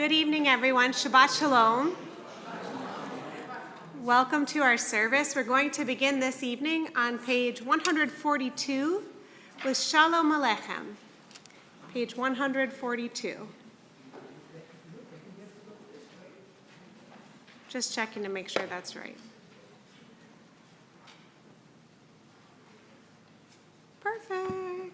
Good evening, everyone. Shabbat Shalom. Welcome to our service. We're going to begin this evening on page 142 with Shalom Aleichem. Page 142. Just checking to make sure that's right. Perfect.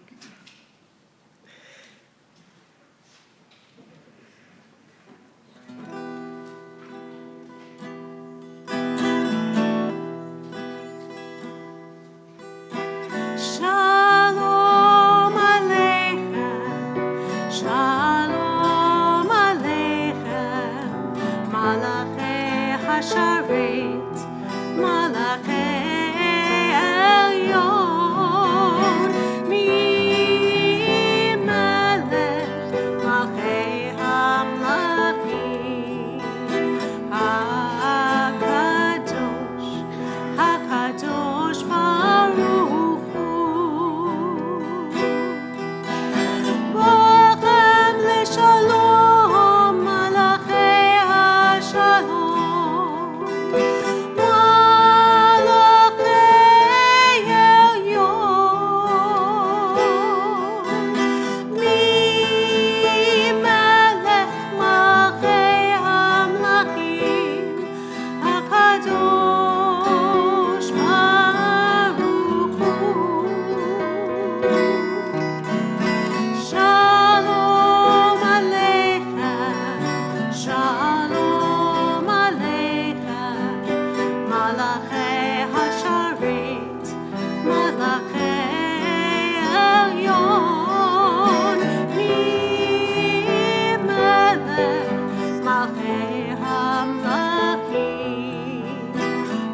Shalom Aleichem, Shalom Aleichem, Malachei Hasharet, Malachei Elyon, Mi-melech Malchei Hamlachim, HaKadosh, HaKadosh Baruch Hu. Bochem leshalom, Malachei HaShalom, Malachei Elyon, Mi-melech Malchei Hamlachim, HaKadosh Baruch Hu. Shalom Aleichem, Shalom Aleichem, Malachei Hasharet, Malachei Elyon, Mi-melech Malchei Hamlachim,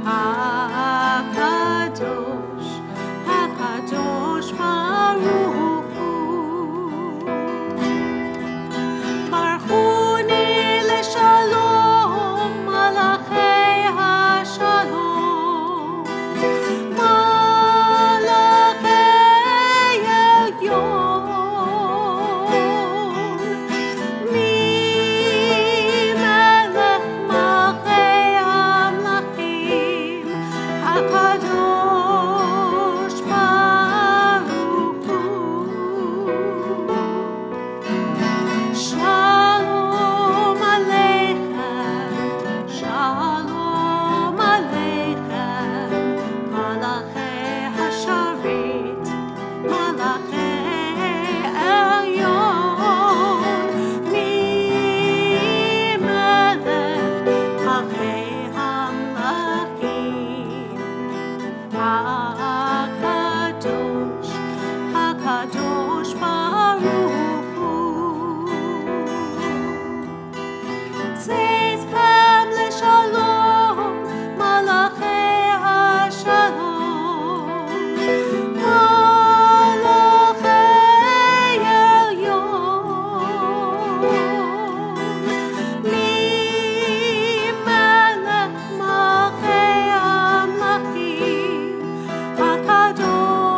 HaKadosh, HaKadosh Baruch Hu. Barchuni leshalom, Malachei HaShalom, Malachei Elyon, Mi-melech Malchei Hamlachim, HaKadosh Baruch Hu. Shalom Aleichem, Shalom Aleichem, Malachei Hasharet, Malachei Elyon, Mi-melech Malchei Hamlachim, HaKadosh, HaKadosh Baruch Hu. Tzedchem leshalom, Malachei HaShalom, Malachei Elyon, Mi-melech Malchei Hamlachim, HaKadosh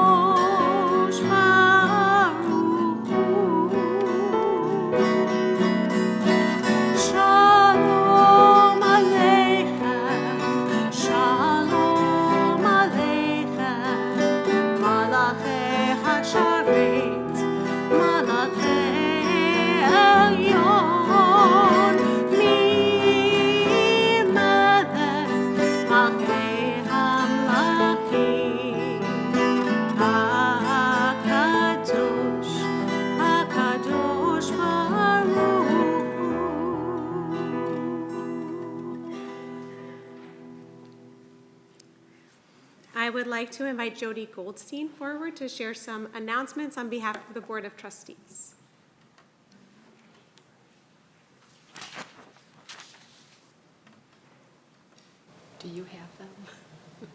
Baruch Hu. Shalom Aleichem, Shalom Aleichem, Malachei Hasharet, Malachei Elyon, Mi-melech Malchei Hamlachim, HaKadosh, HaKadosh Baruch Hu. I would like to invite Jody Goldstein forward to share some announcements on behalf of the Board of Trustees. Do you have them? Okay.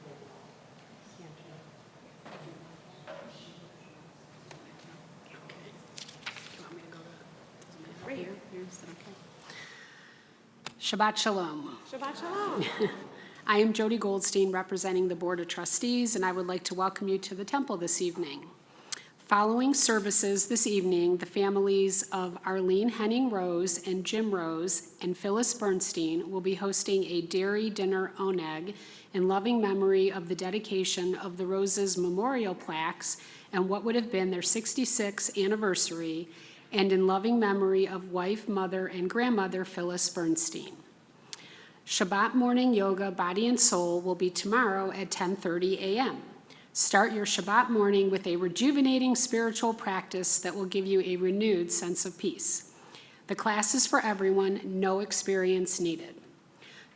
Do you want me to go to right here? Is that okay? Shabbat Shalom. Shabbat Shalom. I am Jody Goldstein, representing the Board of Trustees, and I would like to welcome you to the temple this evening. Following services this evening, the families of Arlene Henning Rose and Jim Rose and Phyllis Bernstein will be hosting a dairy dinner oneg in loving memory of the dedication of the Roses memorial plaques and what would have been their 66th anniversary, and in loving memory of wife, mother, and grandmother Phyllis Bernstein. Shabbat morning yoga, body and soul, will be tomorrow at 10:30 a.m. Start your Shabbat morning with a rejuvenating spiritual practice that will give you a renewed sense of peace. The class is for everyone, no experience needed.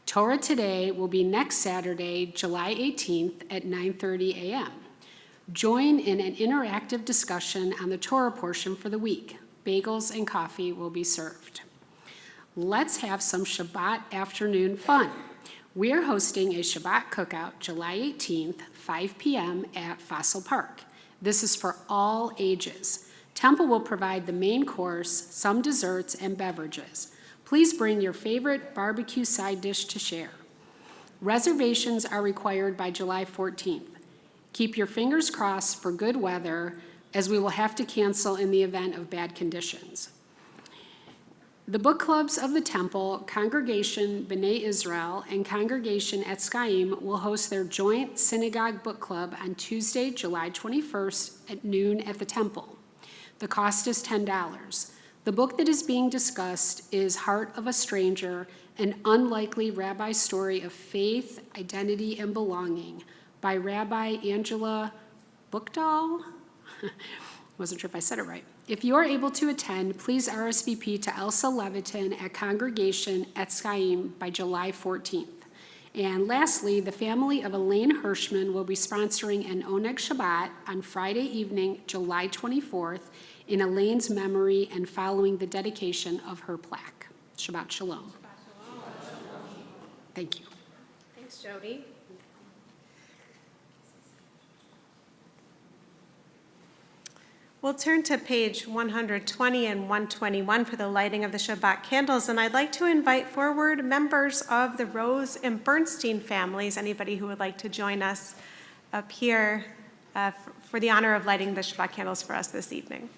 Torah Today will be next Saturday, July 18th at 9:30 a.m. Join in an interactive discussion on the Torah portion for the week. Bagels and coffee will be served. Let's have some Shabbat afternoon fun. We are hosting a Shabbat cookout July 18th, 5 p.m. at Fossil Park. This is for all ages. Temple will provide the main course, some desserts, and beverages. Please bring your favorite barbecue side dish to share. Reservations are required by July 14th. Keep your fingers crossed for good weather, as we will have to cancel in the event of bad conditions. The book clubs of the Temple, Congregation B'nai Israel, and Congregation Etzchaim will host their joint synagogue book club on Tuesday, July 21st at noon at the Temple. The cost is $10. The book that is being discussed is Heart of a Stranger, an unlikely rabbi story of faith, identity, and belonging by Rabbi Angela Buchdahl. Wasn't sure if I said it right. If you are able to attend, please RSVP to Elsa Levitin at Congregation Etzchaim by July 14th. And lastly, the family of Elaine Hirschman will be sponsoring an Oneg Shabbat on Friday evening, July 24th, in Elaine's memory and following the dedication of her plaque. Shabbat Shalom. Thank you. Thanks, Jody. We'll turn to page 120 and 121 for the lighting of the Shabbat candles, and I'd like to invite forward members of the Rose and Bernstein families, anybody who would like to join us up here for the honor of lighting the Shabbat candles for us this evening.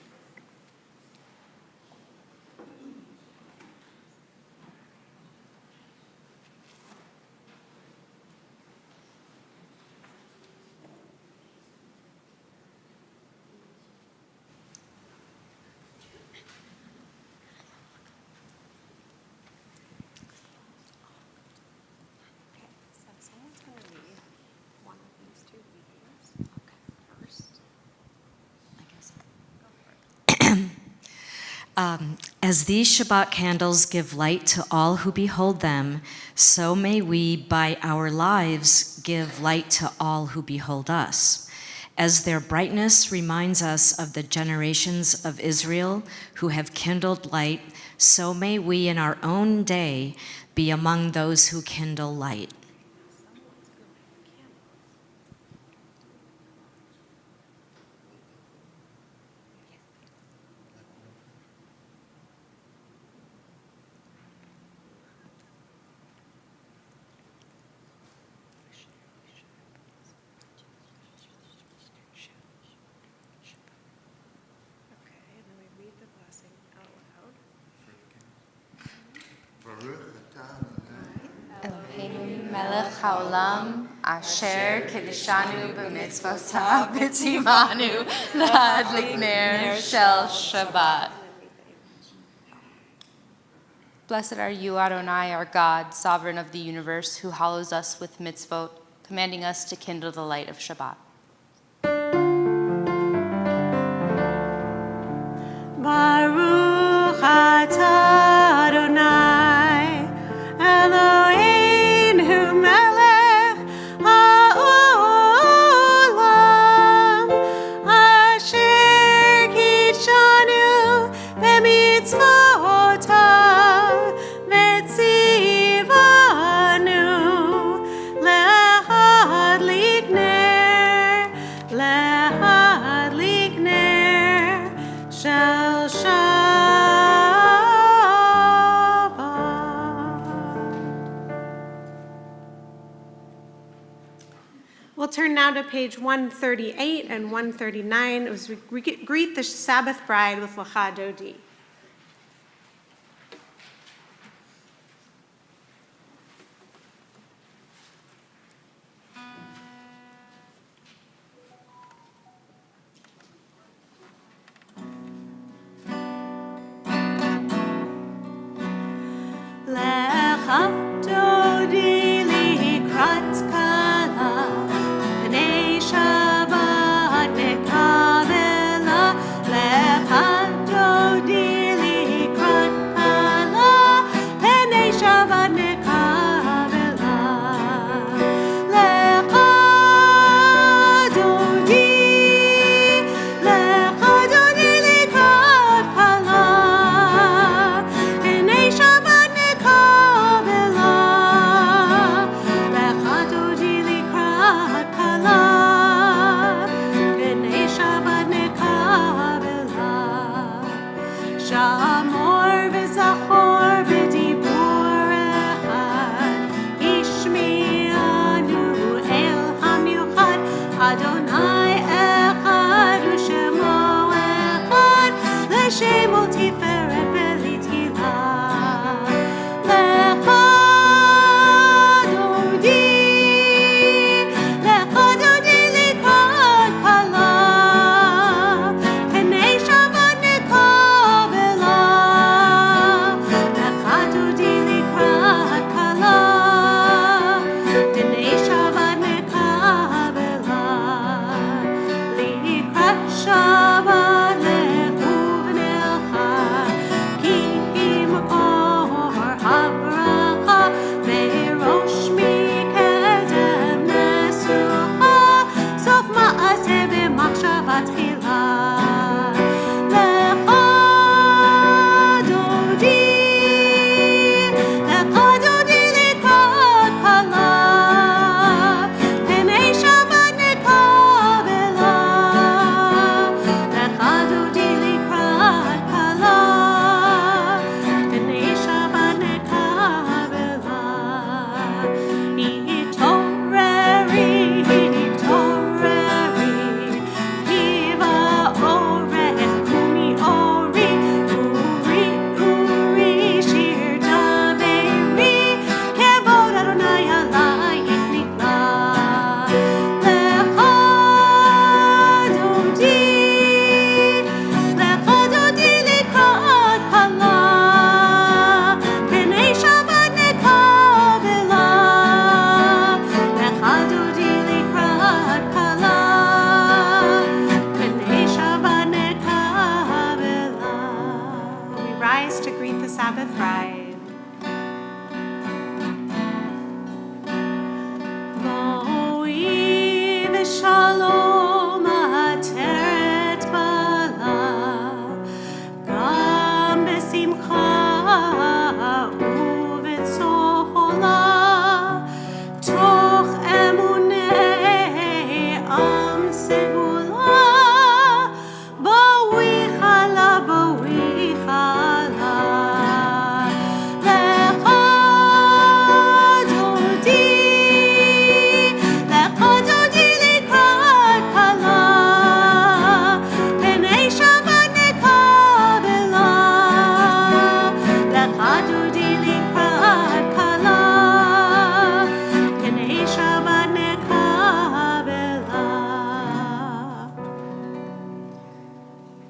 As these Shabbat candles give light to all who behold them, so may we, by our lives, give light to all who behold us. As their brightness reminds us of the generations of Israel who have kindled light, so may we in our own day be among those who kindle light. Eloheinu melech haolam, asher kedeshanu b'mitzvotav v'tzivanu l'hadlik ner shel Shabbat. Blessed are you, Adonai, our God, sovereign of the universe, who hallows us with mitzvot, commanding us to kindle the light of Shabbat. Baruch atah Adonai, Eloheinu melech haolam, asher kidshanu b'mitzvotav v'tzivanu lehadlik ner shel We'll turn now to page 138 and 139 as we greet the Sabbath bride with Lecha Dodi.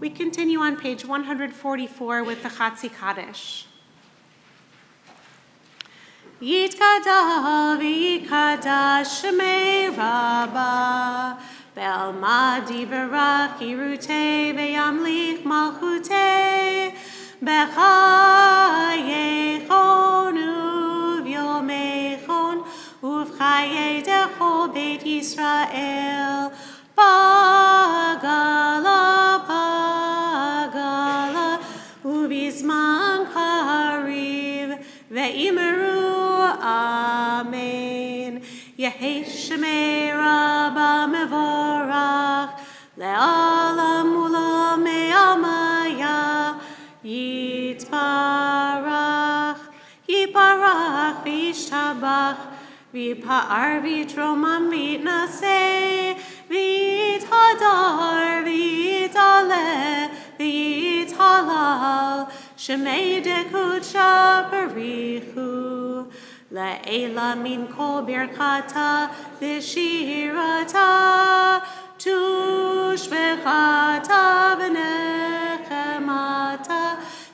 We continue on page 144 with the Chatzi Kaddish. Yitkada v'yikada shemei Rabba Be'almadi v'rach yirutei ve'yamlich malchutei B'chayechon uv'yomechon uv'chayei dechol Beit Yisrael Pagala, Pagala, Ubizman Kariv, Ve'imeru, Amen. Yehi Shemei Rabba Mevorach, Le'alam Ulam Me'amaya, Yitbarach, Yiparach, V'yishtabach, v'pa'ar v'tromam v'itnaseh, v'yithadar v'yit'aleh v'yit'halal, shemei dekudsha barichu. Le'ela min kol birchata v'shirata, tushbechata v'nechemata,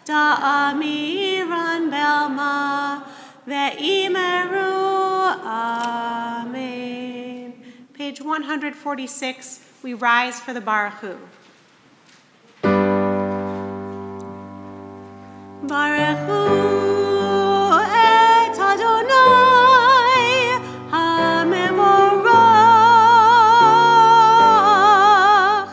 da'amiran belma ve'imeru. Amen. Page 146, we rise for the Baruch Hu. Baruch Hu et Adonai HaMevorach.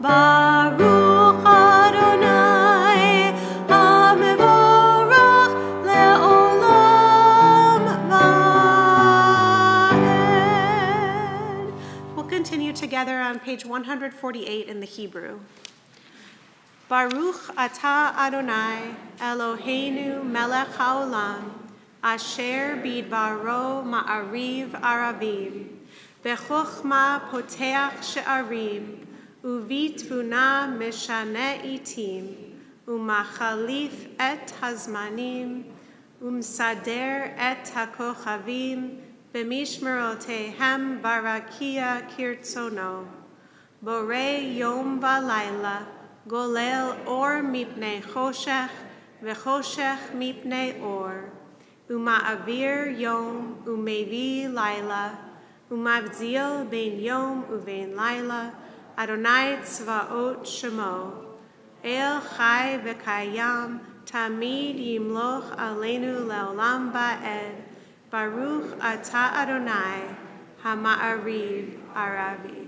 Baruch Adonai HaMevorach le'olam va'ed. We'll continue together on page 148 in the Hebrew. Baruch atah Adonai Eloheinu melech haolam, asher bidbaro ma'ariv aravim, bechochma poteach she'arim, uvitvuna meshane itim, umachalif et hazmanim, umsader et hakochavim, b'mishmerotehem barakia kirtzono, borei yom v'layla, golel or mipnei choshech, v'choshech mipnei or, uma'avir yom umevi laila, umavzil bein yom uvein laila, Adonai tzvaot shemo, el chai v'kayam, tamid yimloch aleinu leolam ba'ed, Baruch atah Adonai, hama'ariv aravi.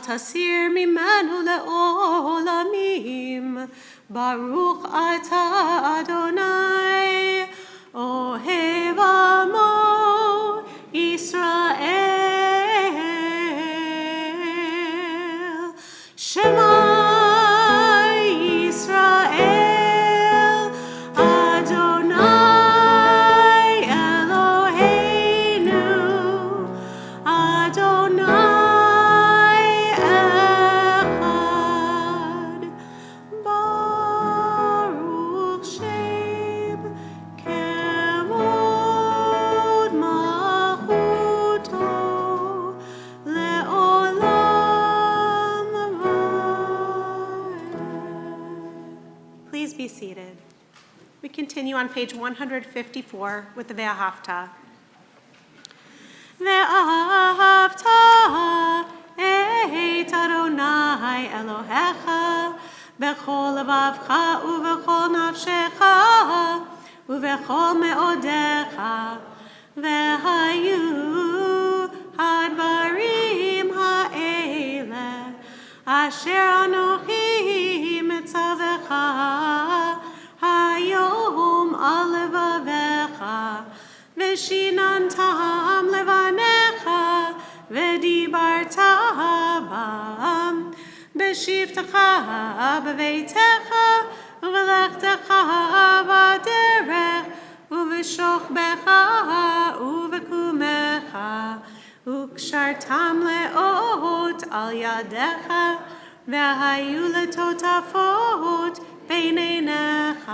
Tasir mimanu le'olamim, Baruch atah Adonai, Ohev amo Yisrael, Shema Yisrael, Adonai Eloheinu, Adonai be seated. We continue on page 154 with the Ve'ahavta. Ve'ahavta et Adonai Elohecha b'chol levavcha u'v'chol nafshecha u'v'chol me'odecha ve'hayu hadvarim ha'ele asher anochi mitzavecha hayom al levavecha ושיננתם לבניך, ודיברת בם, בשבתך בביתך, ובלכתך בדרך, ובשוכבך ובקומך, וקשרתם לאות על ידיך, והיו לטוטפות בין עיניך,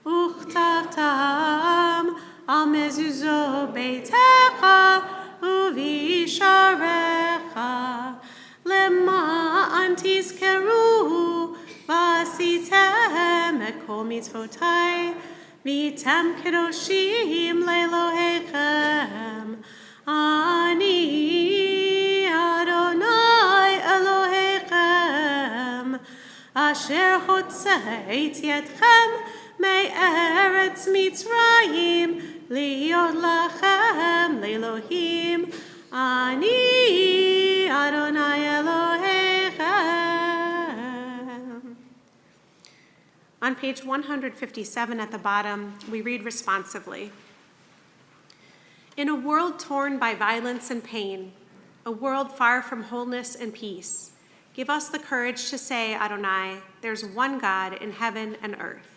וכתבתם על מזוזות ביתך ובשעריך, למען תזכרו ועשיתם את כל מצוותי, והייתם קדושים לאלוהיכם. אני אדוני אלוהיכם, אשר הוצאתי אתכם מארץ מצרים, להיות לכם לאלוהים. אני אדוני אלוהיכם. On page 157 at the bottom, we read responsively. In a world torn by violence and pain, a world far from wholeness and peace, give us the courage to say, Adonai, there's one God in heaven and earth.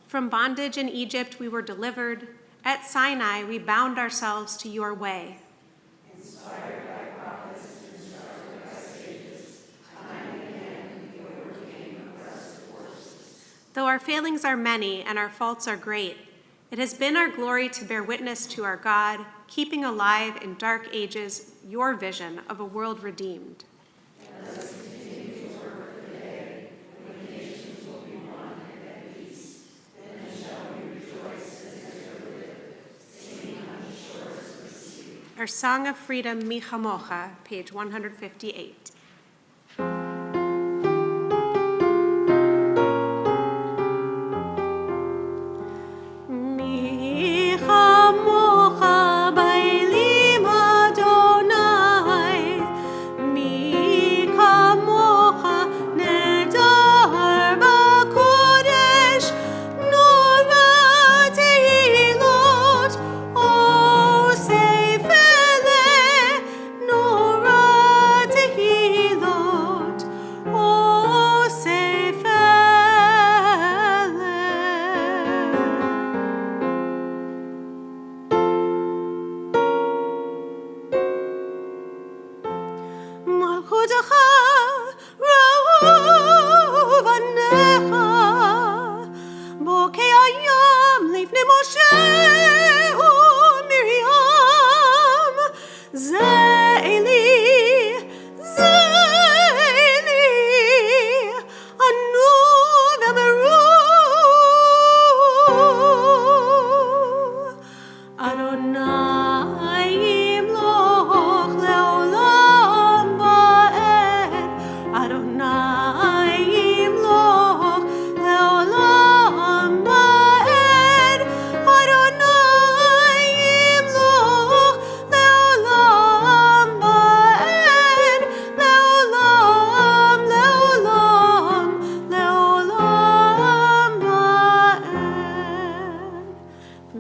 From bondage in Egypt we were delivered. At Sinai we bound ourselves to your way. Inspired by prophets, instructed by sages, time and again we overcame oppressive forces. Though our failings are many and our faults are great, it has been our glory to bear witness to our God, keeping alive in dark ages your vision of a world redeemed. Let us continue to work for the day when nations will be one and at peace. Then shall we rejoice as Israel lived, singing on the shores of the sea. Our Song of Freedom, Mi Chamocha, page 158.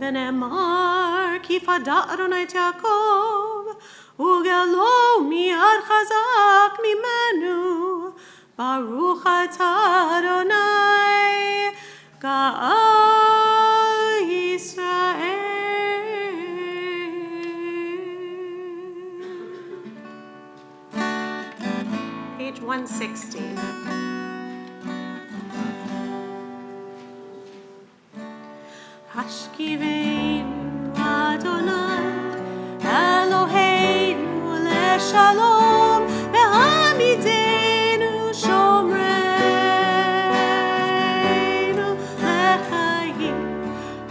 ונאמר כי פדה אדוני את יעקב וגאלו מיד חזק ממנו ברוך אתה אדוני גאל ישראל. Page 160. השכיבנו אדוני אלוהינו לשלום והעמידנו שומרנו לחיים.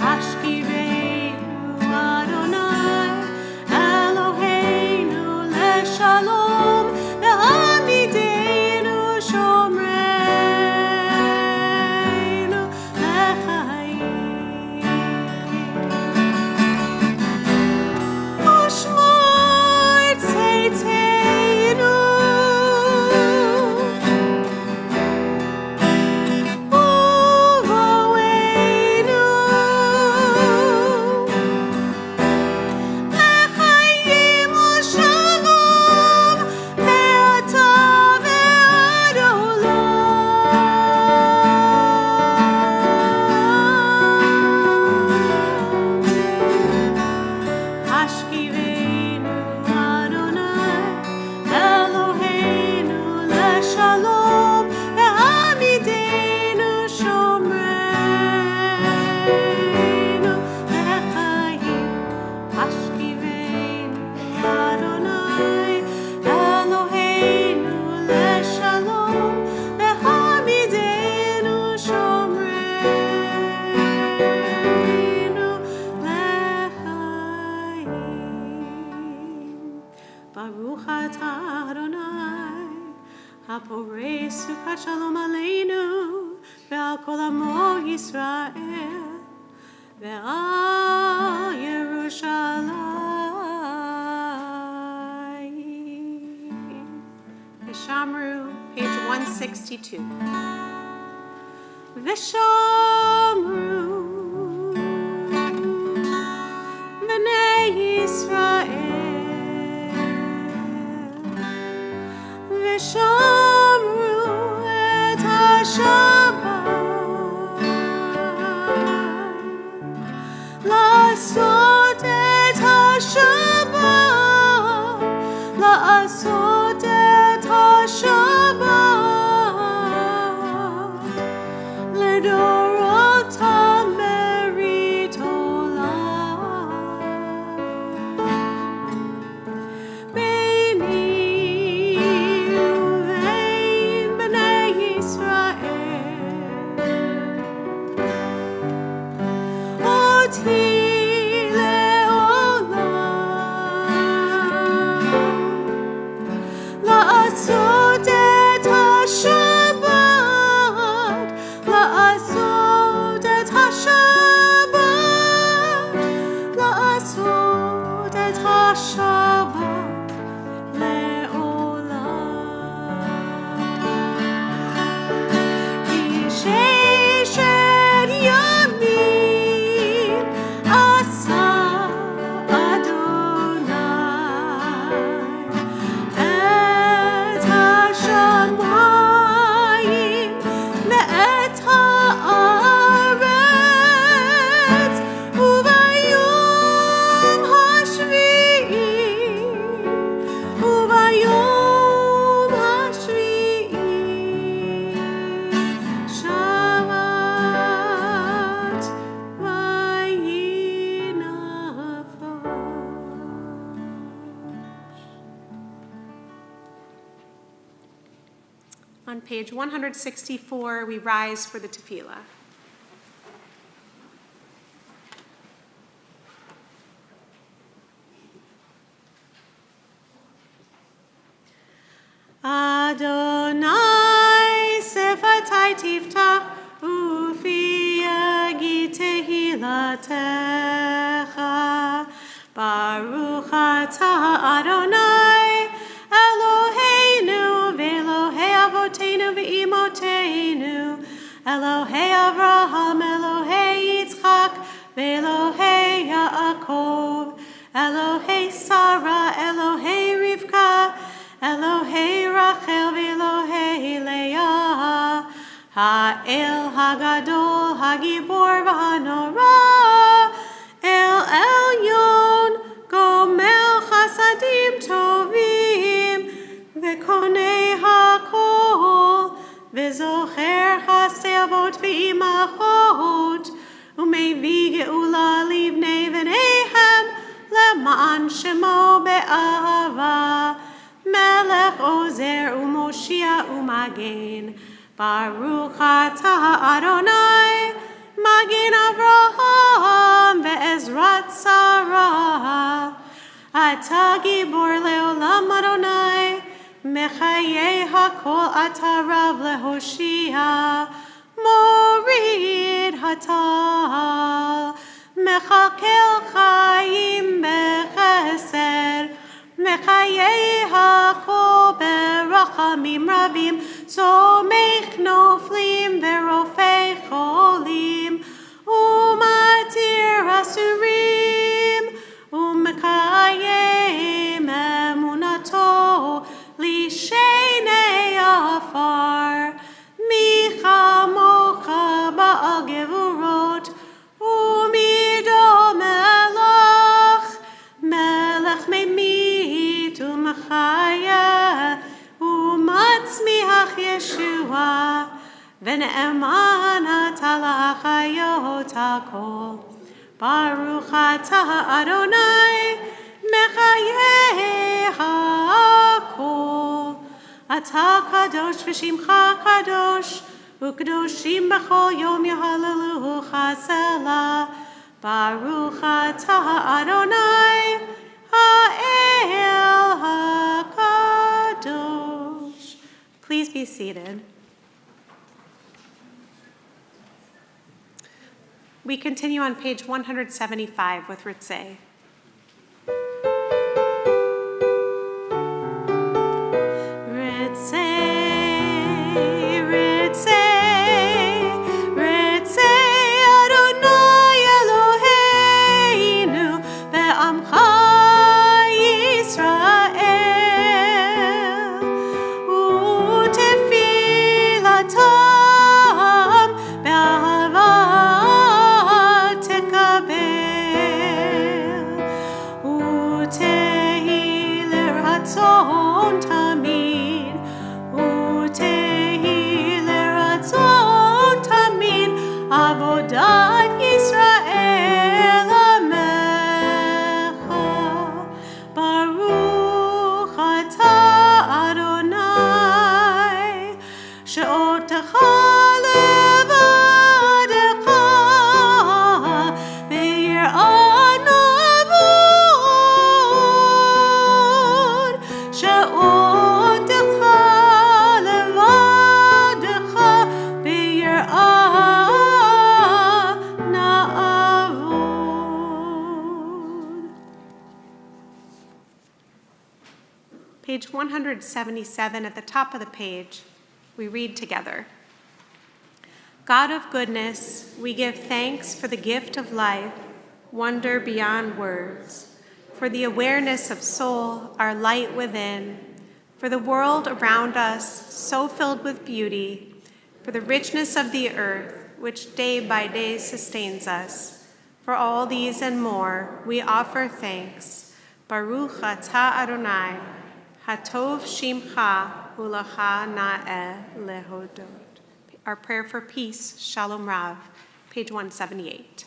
השכיבנו אדוני אלוהינו לשלום והעמידנו שומרנו לחיים. Baruch atah Adonai, haporei sukat shalom aleinu, ve'al kol amo Yisrael, ve'al Yerushalayim. V'shamru, page 162. V'shamru, v'nei Yisrael, v'shamru et ha-Shabbat, la'asot et ha-Shabbat, la'asot et ha-Shabbat, לדורות המריתו ביני ובין בני ישראל, אותי לעולם, לעשות את השבת, לעשות את השבת, לעשות את השבת לעולם. כי ששת ימים עשה אדוני את השמיים ואת הארץ, וביום השביעי, וביום השביעי שבת ויהי נפש. On page 164, we rise for the tefillah. Adonai sefatai tiftach ufi yagi tehilatecha. Baruch atah Adonai Eloheinu ve'Elohei avoteinu ve'imoteinu, Elohei Avraham, Elohei Yitzchak, ve'Elohei Yaakov, Elohei Sarah, Elohei Rivka, Elohei Rachel, ve'Elohei Leah, Ha'el Hagadol, Hagibor v'Hanora, El Elyon, Gomel Chasadim Tovim, Ve'konei HaKol, Ve'zocher Chasei Avot ve'imachot, U'mevii ge'ula livnei v'neihem, Le'ma'an shemo be'ahava, Melech Ozer u'Moshia u'Magen, Baruch atah Adonai, Magen Avraham ve'Ezrat Sarah, Ata Gibor le'olam Adonai, Mechayei hakol ata Rav lehoshia, Morid hatal, Mechakel chayim bechesed, Mechayei hakol berachamim rabim, Somech noflim verofei cholim, Umatir asurim, Umekayem emunato, Lishenei afar, Micha mocha ba'al gevurot, Umido melech, Melech memit umachaya, Umatzmiach Yeshua, V'ne'eman atala achayot hakol. Baruch atah Adonai, Mechayei hakol. Atah kadosh v'shimcha kadosh, U'kadoshim b'chol yom yahalelucha selah. Baruch atah Adonai, Ha'el be seated. We continue on page 175 with Ritzay. Page 177 at the top of the page, we read together. God of goodness, we give thanks for the gift of life, wonder beyond words, for the awareness of soul, our light within, for the world around us, so filled with beauty, for the richness of the earth, which day by day sustains us. For all these and more, we offer thanks. Baruch atah Adonai, Hatov Shimcha Ulacha Na'eh Lehodot. Our prayer for peace, Shalom Rav, page 178.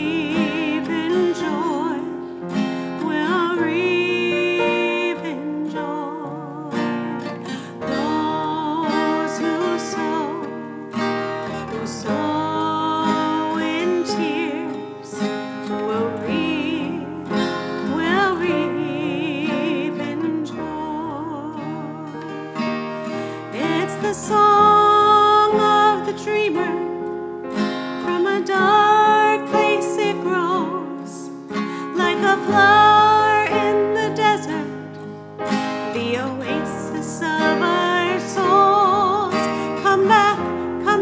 the song of the dreamer. From a dark place it grows, like a flower in the desert, the oasis of our souls. Come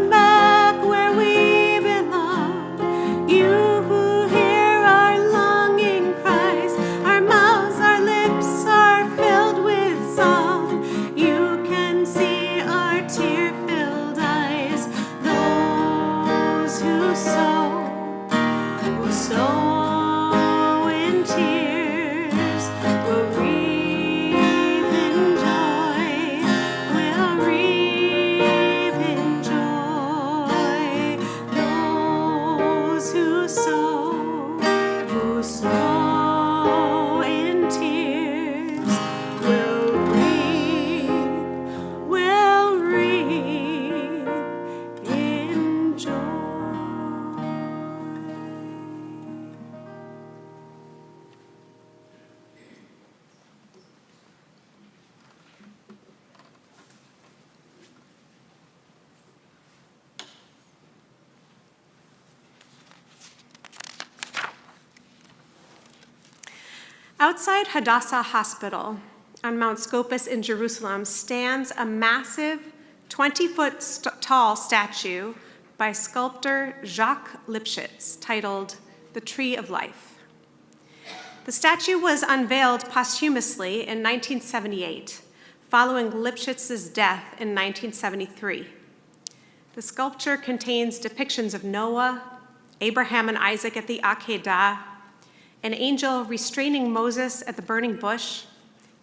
back where we belong. You who hear our longing cries, our mouths, our lips are filled with song. You can see our tear-filled eyes. Those who sow in tears will reap in joy, will reap in joy. Those who sow in tears will reap in joy. Outside Hadassah Hospital on Mount Scopus in Jerusalem stands a massive 20-foot tall statue by sculptor Jacques Lipchitz titled "The Tree of Life." The statue was unveiled posthumously in 1978, following Lipchitz's death in 1973. The sculpture contains depictions of Noah, Abraham and Isaac at the Akedah, an angel restraining Moses at the burning bush,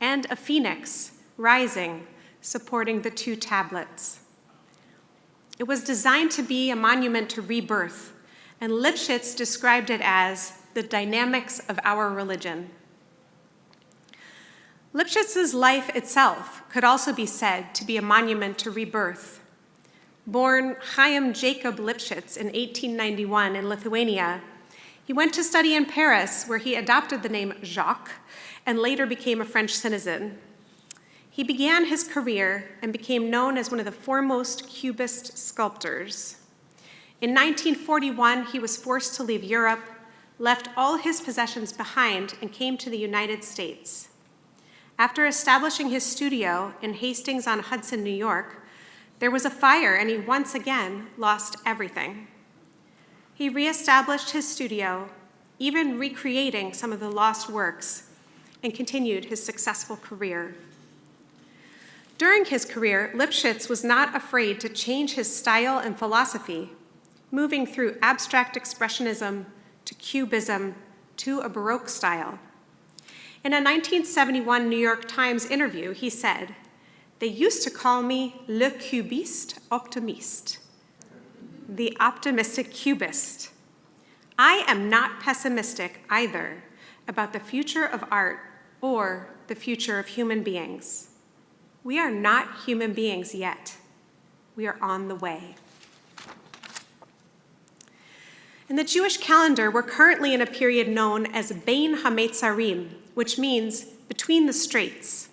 and a phoenix rising, supporting the two tablets. It was designed to be a monument to rebirth, and Lipchitz described it as the dynamics of our religion. Lipchitz's life itself could also be said to be a monument to rebirth. Born Chaim Jacob Lipchitz in 1891 in Lithuania, he went to study in Paris, where he adopted the name Jacques and later became a French citizen. He began his career and became known as one of the foremost Cubist sculptors. In 1941, he was forced to leave Europe, left all his possessions behind, and came to the United States. After establishing his studio in Hastings-on-Hudson, New York, there was a fire and he once again lost everything. He reestablished his studio, even recreating some of the lost works, and continued his successful career. During his career, Lipchitz was not afraid to change his style and philosophy, moving through abstract expressionism to cubism to a Baroque style. In a 1971 New York Times interview, he said, "They used to call me le cubiste optimiste, the optimistic cubist. I am not pessimistic either about the future of art or the future of human beings. We are not human beings yet. We are on the way." In the Jewish calendar, we're currently in a period known as Bein HaMetzarim, which means between the straits,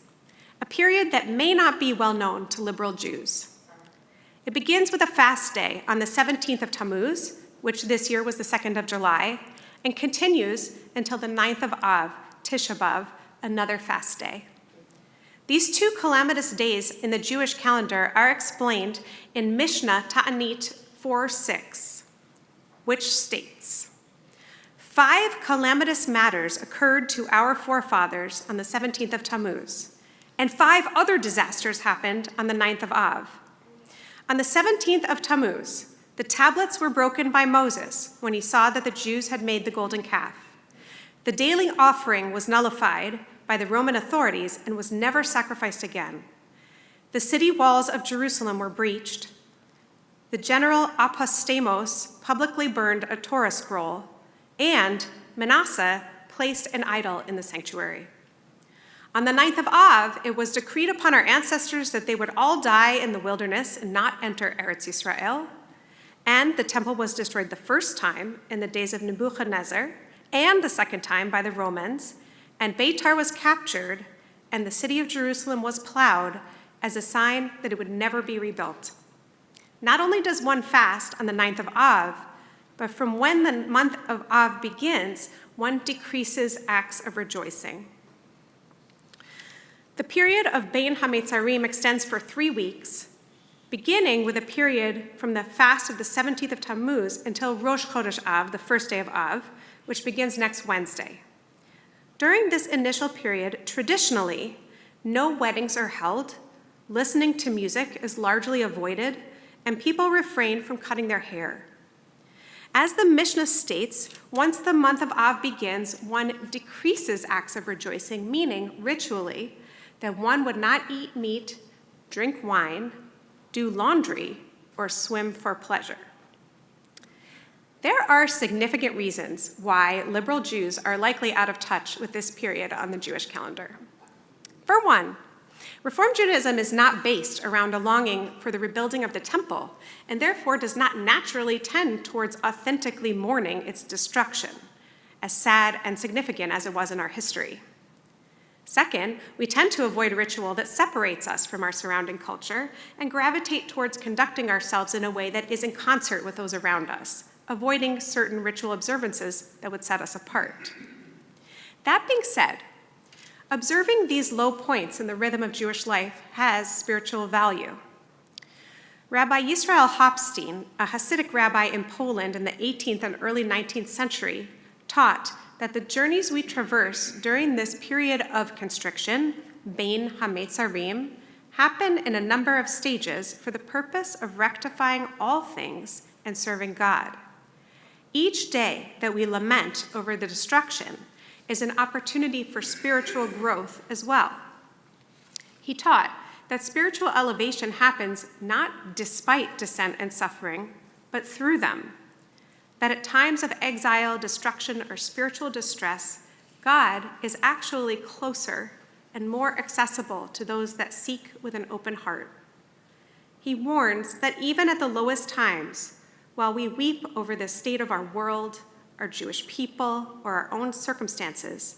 a period that may not be well known to liberal Jews. It begins with a fast day on the 17th of Tammuz, which this year was the 2nd of July, and continues until the 9th of Av, Tisha B'Av, another fast day. These two calamitous days in the Jewish calendar are explained in Mishnah Ta'anit 4:6, which states, 5 calamitous matters occurred to our forefathers on the 17th of Tammuz, and 5 other disasters happened on the 9th of Av. On the 17th of Tammuz, the tablets were broken by Moses when he saw that the Jews had made the golden calf. The daily offering was nullified by the Roman authorities and was never sacrificed again. The city walls of Jerusalem were breached. The general Apostemos publicly burned a Torah scroll, and Manasseh placed an idol in the sanctuary. On the 9th of Av, it was decreed upon our ancestors that they would all die in the wilderness and not enter Eretz Yisrael. And the temple was destroyed the first time in the days of Nebuchadnezzar, and the second time by the Romans. And Beitar was captured, and the city of Jerusalem was plowed as a sign that it would never be rebuilt. Not only does one fast on the 9th of Av, but from when the month of Av begins, one decreases acts of rejoicing. The period of Bein HaMetzarim extends for 3 weeks, beginning with a period from the fast of the 17th of Tammuz until Rosh Chodesh Av, the first day of Av, which begins next Wednesday. During this initial period, traditionally, no weddings are held, listening to music is largely avoided, and people refrain from cutting their hair. As the Mishnah states, once the month of Av begins, one decreases acts of rejoicing, meaning ritually that one would not eat meat, drink wine, do laundry, or swim for pleasure. There are significant reasons why liberal Jews are likely out of touch with this period on the Jewish calendar. For one, Reform Judaism is not based around a longing for the rebuilding of the temple, and therefore does not naturally tend towards authentically mourning its destruction, as sad and significant as it was in our history. Second, we tend to avoid ritual that separates us from our surrounding culture and gravitate towards conducting ourselves in a way that is in concert with those around us, avoiding certain ritual observances that would set us apart. That being said, observing these low points in the rhythm of Jewish life has spiritual value. Rabbi Yisrael Hopstein, a Hasidic rabbi in Poland in the 18th and early 19th century, taught that the journeys we traverse during this period of constriction, Bein HaMetzarim, happen in a number of stages for the purpose of rectifying all things and serving God. Each day that we lament over the destruction is an opportunity for spiritual growth as well. He taught that spiritual elevation happens not despite dissent and suffering, but through them. That at times of exile, destruction, or spiritual distress, God is actually closer and more accessible to those that seek with an open heart. He warns that even at the lowest times, while we weep over the state of our world, our Jewish people, or our own circumstances,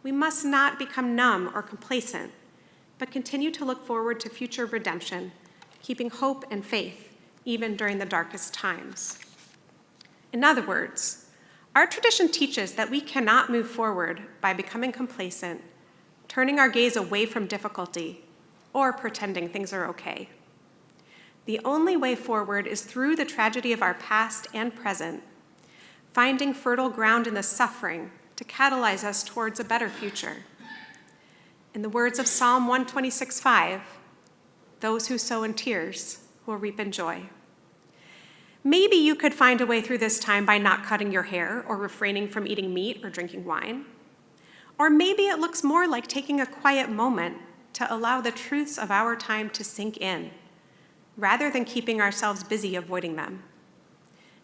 we must not become numb or complacent, but continue to look forward to future redemption, keeping hope and faith even during the darkest times. In other words, our tradition teaches that we cannot move forward by becoming complacent, turning our gaze away from difficulty, or pretending things are okay. The only way forward is through the tragedy of our past and present, finding fertile ground in the suffering to catalyze us towards a better future. In the words of Psalm 126:5, those who sow in tears will reap in joy. Maybe you could find a way through this time by not cutting your hair or refraining from eating meat or drinking wine. Or maybe it looks more like taking a quiet moment to allow the truths of our time to sink in, rather than keeping ourselves busy avoiding them.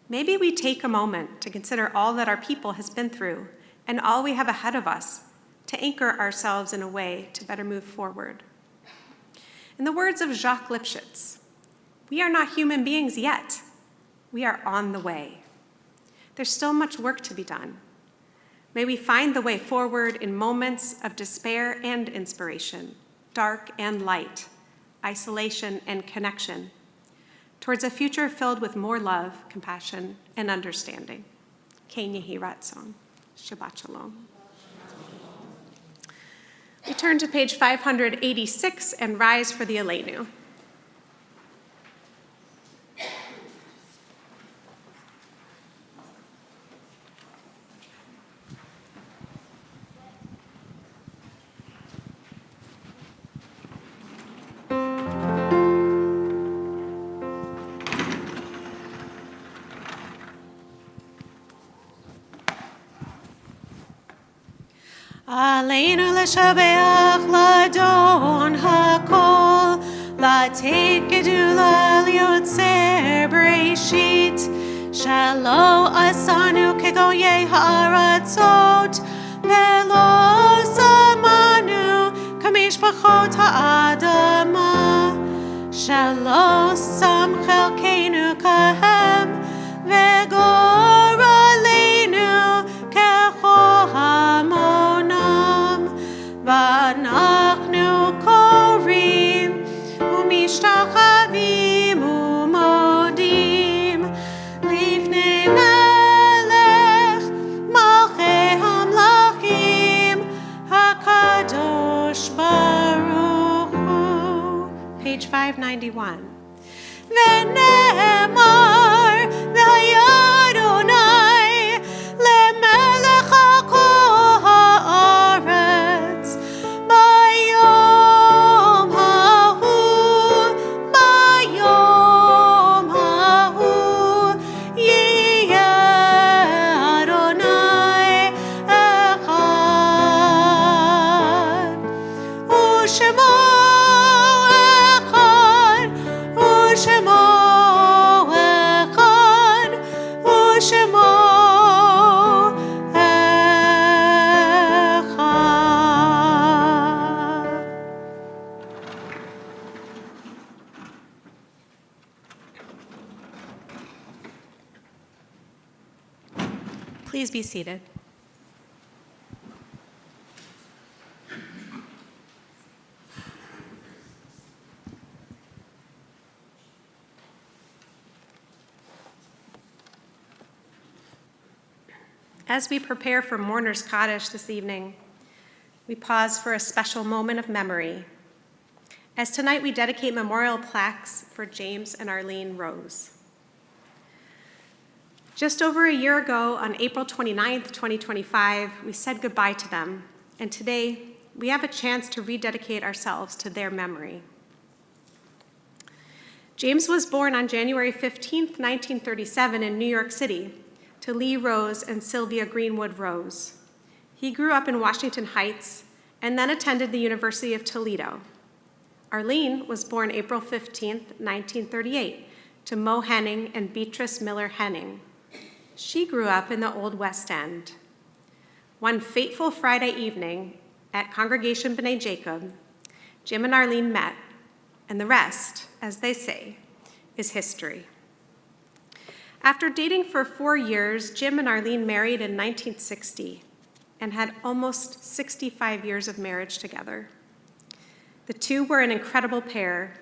Maybe we take a moment to consider all that our people has been through and all we have ahead of us to anchor ourselves in a way to better move forward. In the words of Jacques Lipschitz, we are not human beings yet. We are on the way. There's still much work to be done. May we find the way forward in moments of despair and inspiration, dark and light, isolation and connection, towards a future filled with more love, compassion, and understanding. Ken Yehi Ratzon. Shabbat Shalom. We turn to page 586 and rise for the Aleinu. עלינו לשבח לאדון הכל, לתת גדולה ליוצר בראשית, שלא עשנו כגויי הארצות, ולא שמנו כמשפחות האדמה, שלא שם חלקנו כהם, וגורלנו ככל המונם. ואנחנו קוראים 591. ונאמר, והיה אדוני למלך על כל הארץ, ביום ההוא יהיה אדוני אחד, ושמו אחד, ושמו אחד, ושמו אחד. Please be seated. As we prepare for Mourner's Kaddish this evening, we pause for a special moment of memory, as tonight we dedicate memorial plaques for James and Arlene Rose. Just over a year ago, on April 29th, 2025, we said goodbye to them, and today we have a chance to rededicate ourselves to their memory. James was born on January 15th, 1937 in New York City, to Lee Rose and Sylvia Greenwood Rose. He grew up in Washington Heights and then attended the University of Toledo. Arlene was born April 15th, 1938, to Mo Henning and Beatrice Miller Henning. She grew up in the Old West End. One fateful Friday evening at Congregation B'nai Jacob, Jim and Arlene met, and the rest, as they say, is history. After dating for 4 years, Jim and Arlene married in 1960 and had almost 65 years of marriage together. The two were an incredible pair.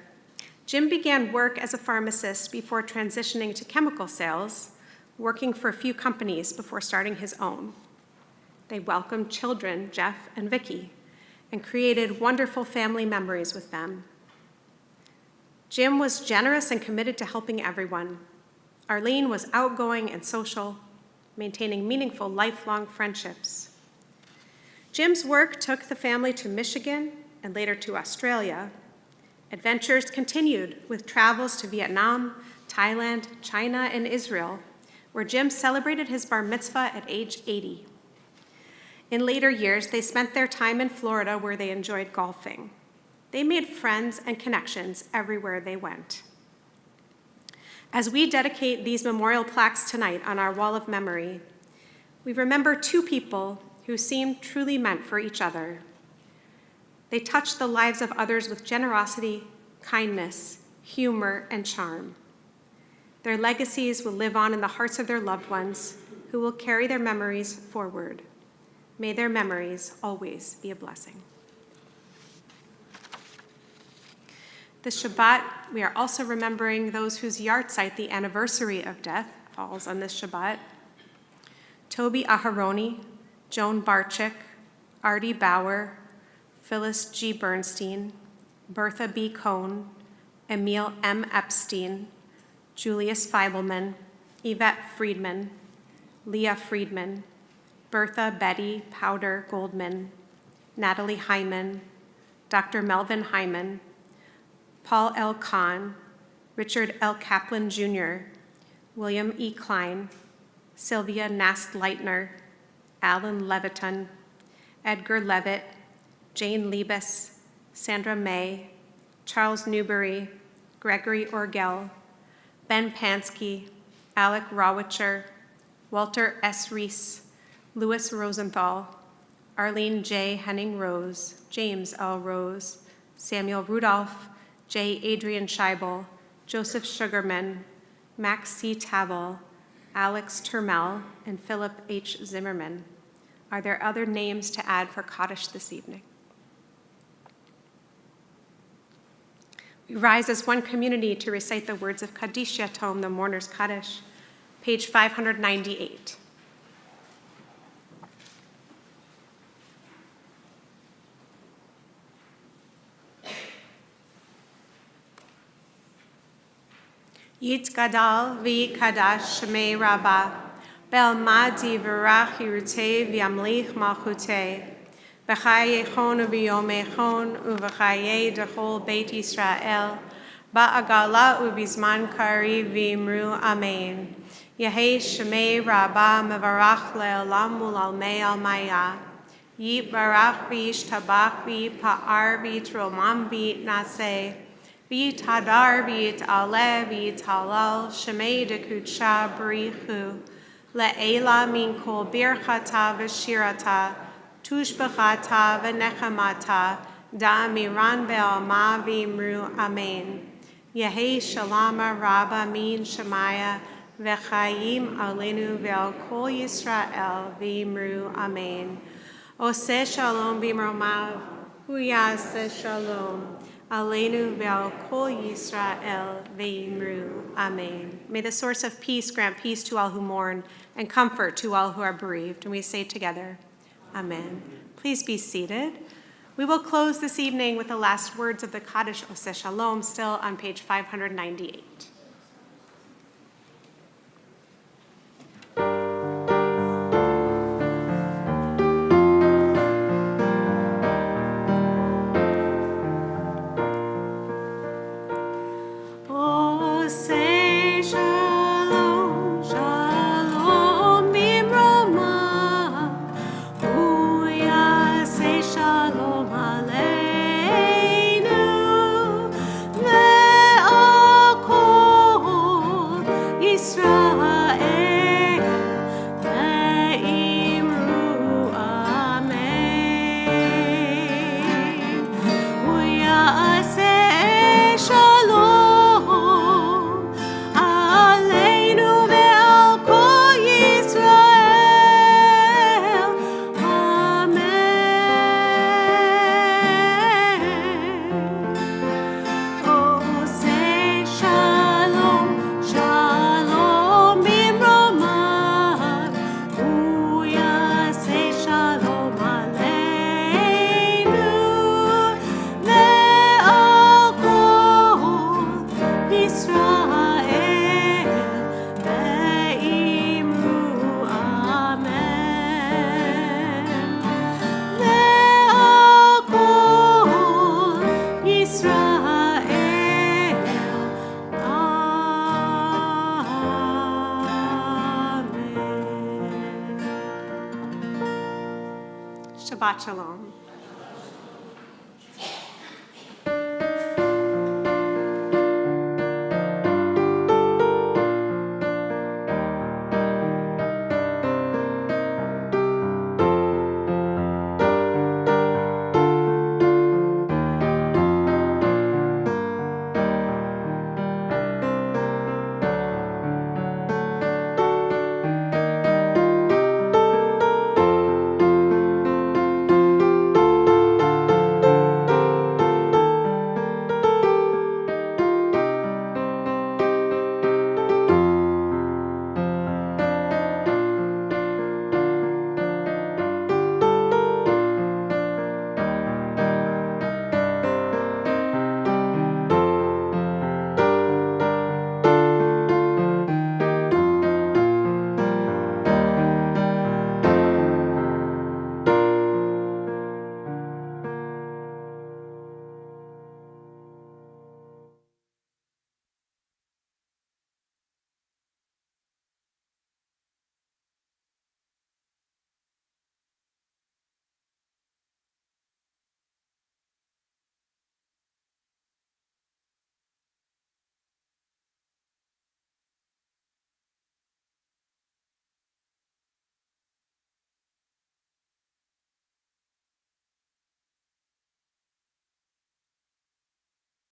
Jim began work as a pharmacist before transitioning to chemical sales, working for a few companies before starting his own. They welcomed children, Jeff and Vicky, and created wonderful family memories with them. Jim was generous and committed to helping everyone. Arlene was outgoing and social, maintaining meaningful lifelong friendships. Jim's work took the family to Michigan and later to Australia. Adventures continued with travels to Vietnam, Thailand, China, and Israel, where Jim celebrated his bar mitzvah at age 80. In later years, they spent their time in Florida where they enjoyed golfing. They made friends and connections everywhere they went. As we dedicate these memorial plaques tonight on our wall of memory, we remember two people who seemed truly meant for each other. They touched the lives of others with generosity, kindness, humor, and charm. Their legacies will live on in the hearts of their loved ones, who will carry their memories forward. May their memories always be a blessing. This Shabbat, we are also remembering those whose yahrzeit, the anniversary of death, falls on this Shabbat. Toby Aharoni, Joan Barczyk, Artie Bauer, Phyllis G. Bernstein, Bertha B. Cohn, Emil M. Epstein, Julius Feibelman, Yvette Friedman, Leah Friedman, Bertha Betty Powder Goldman, Natalie Hyman, Dr. Melvin Hyman, Paul L. Kahn, Richard L. Kaplan Jr., William E. Klein, Sylvia Nast-Leitner, Alan Leviton, Edgar Levitt, Jane Liebes, Sandra May, Charles Newberry, Gregory Orgel, Ben Pansky, Alec Rawitcher, Walter S. Reese, Louis Rosenthal, Arlene J. Henning Rose, James L. Rose, Samuel Rudolph, J. Adrian Scheibel, Joseph Sugarman, Max C. Tavel, Alex Turmel, and Philip H. Zimmerman. Are there other names to add for Kaddish this evening? We rise as one community to recite the words of Kaddish Yatom, the Mourner's Kaddish, page 598. Yitgadal v'yikadash shemei rabbah. Belmadi v'rach yirutei v'yamlich malchutei. V'chaye chon u'v'yomei chon u'v'chaye dechol Beit Yisrael. Ba'agala u'bizman kari v'imru amen. Yehei shemei rabbah mevarach le'olam u'lalmei almaya. Yitbarach v'yishtabach v'yipa'ar v'yitromam v'yitnaseh. V'yitadar v'yitaleh v'yitalal shemei dekudsha b'richu. Le'ela min kol birchata v'shirata. Tushbachata v'nechamata. Da'amiran ve'alma v'imru amen. Yehei shalama rabba min shemaya. V'chayim alenu ve'al kol Yisrael v'imru amen. Oseh shalom b'mromav, hu yaseh shalom. Aleinu ve'al kol Yisrael ve'imru. Amen. May the source of peace grant peace to all who mourn and comfort to all who are bereaved. And we say together, Amen. Please be seated. We will close this evening with the last words of the Kaddish Oseh Shalom, still on page 598. Oseh shalom, shalom b'mromav, hu yaseh shalom aleinu ve'al kol Yisrael ve'imru amen. Hu yaseh shalom Shabbat Shalom.